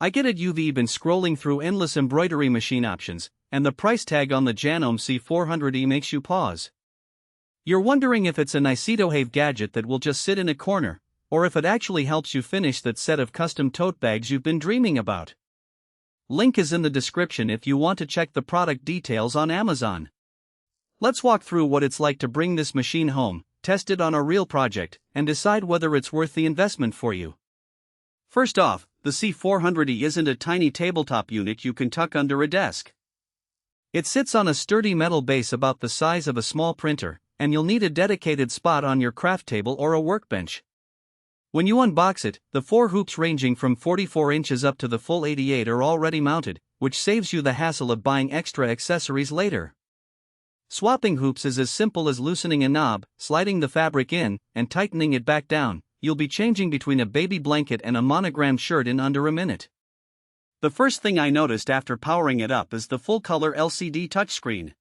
I get it, you've been scrolling through endless embroidery machine options, and the price tag on the Janome C400E makes you pause. You're wondering if it's a nice-to-have gadget that will just sit in a corner, or if it actually helps you finish that set of custom tote bags you've been dreaming about. Link is in the description if you want to check the product details on Amazon. Let's walk through what it's like to bring this machine home, test it on a real project, and decide whether it's worth the investment for you. First off, the C400E isn't a tiny tabletop unit you can tuck under a desk. It sits on a sturdy metal base about the size of a small printer, and you'll need a dedicated spot on your craft table or a workbench. When you unbox it, the 4 hoops ranging from 44 inches up to the full 88 are already mounted, which saves you the hassle of buying extra accessories later. Swapping hoops is as simple as loosening a knob, sliding the fabric in, and tightening it back down. You'll be changing between a baby blanket and a Monogram shirt in under a minute. The first thing I noticed after powering it up is the full-color LCD touchscreen.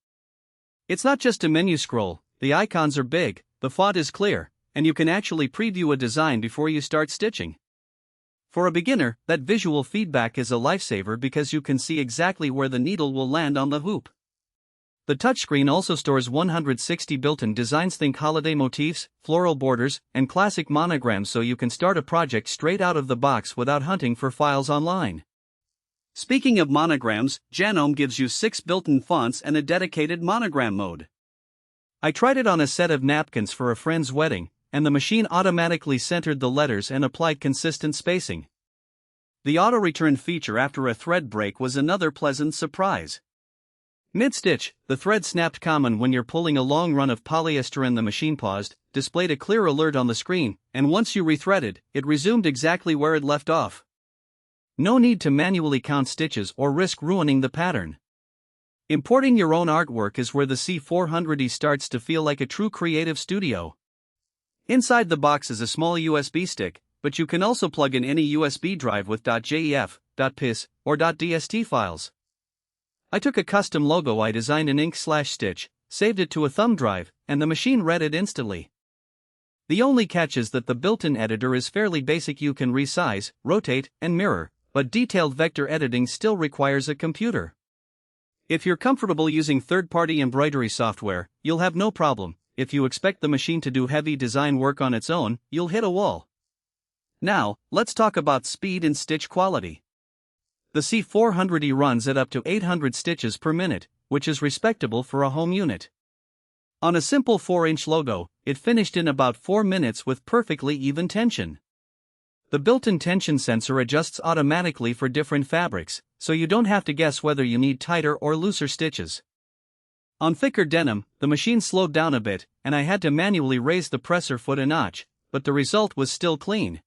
It's not just a menu scroll, the icons are big, the font is clear, and you can actually preview a design before you start stitching. For a beginner, that visual feedback is a lifesaver because you can see exactly where the needle will land on the hoop. The touchscreen also stores 160 built-in designs. Think holiday motifs, floral borders, and classic monograms, so you can start a project straight out of the box without hunting for files online. Speaking of monograms, Janome gives you 6 built-in fonts and a dedicated monogram mode. I tried it on a set of napkins for a friend's wedding, and the machine automatically centered the letters and applied consistent spacing. The auto-return feature after a thread break was another pleasant surprise. Mid-stitch, the thread snapped. Common when you're pulling a long run of polyester and the machine paused, displayed a clear alert on the screen, and once you rethreaded, it resumed exactly where it left off. No need to manually count stitches or risk ruining the pattern. Importing your own artwork is where the C400E starts to feel like a true creative studio. Inside the box is a small USB stick, but you can also plug in any USB drive with .jef, .pis, or .dst files. I took a custom logo I designed in ink/stitch, saved it to a thumb drive, and the machine read it instantly. The only catch is that the built-in editor is fairly basic. You can resize, rotate, and mirror, but detailed vector editing still requires a computer. If you're comfortable using third-party embroidery software, you'll have no problem. If you expect the machine to do heavy design work on its own, you'll hit a wall. Now, let's talk about speed and stitch quality. The C400E runs at up to 800 stitches per minute, which is respectable for a home unit. On a simple 4-inch logo, it finished in about 4 minutes with perfectly even tension. The built-in tension sensor adjusts automatically for different fabrics, so you don't have to guess whether you need tighter or looser stitches. On thicker denim, the machine slowed down a bit, and I had to manually raise the presser foot a notch, but the result was still clean.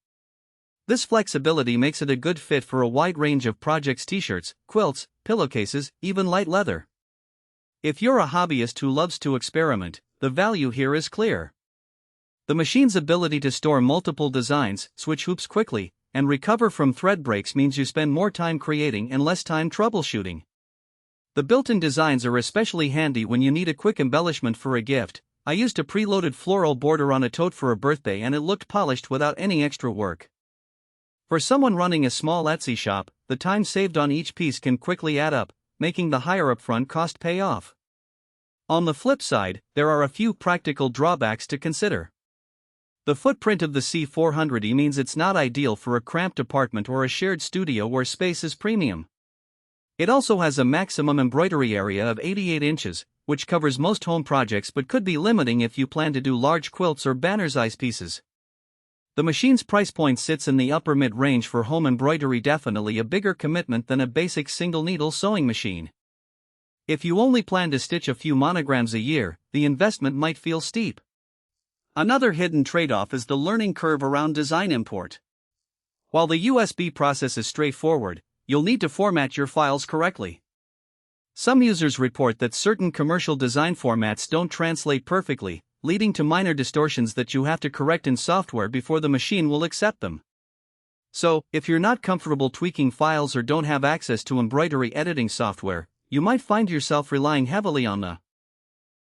This flexibility makes it a good fit for a wide range of projects: t-shirts, quilts, pillowcases, even light leather. If you're a hobbyist who loves to experiment, the value here is clear. The machine's ability to store multiple designs, switch hoops quickly, and recover from thread breaks means you spend more time creating and less time troubleshooting. The built-in designs are especially handy when you need a quick embellishment for a gift. I used a preloaded floral border on a tote for a birthday and it looked polished without any extra work. For someone running a small Etsy shop, the time saved on each piece can quickly add up, making the higher upfront cost pay off. On the flip side, there are a few practical drawbacks to consider. The footprint of the C400E means it's not ideal for a cramped apartment or a shared studio where space is premium. It also has a maximum embroidery area of 88 inches, which covers most home projects but could be limiting if you plan to do large quilts or banner-size pieces. The machine's price point sits in the upper mid-range for home embroidery, definitely a bigger commitment than a basic single-needle sewing machine. If you only plan to stitch a few monograms a year, the investment might feel steep. Another hidden trade-off is the learning curve around design import. While the USB process is straightforward, you'll need to format your files correctly. Some users report that certain commercial design formats don't translate perfectly, leading to minor distortions that you have to correct in software before the machine will accept them. So, if you're not comfortable tweaking files or don't have access to embroidery editing software, you might find yourself relying heavily on the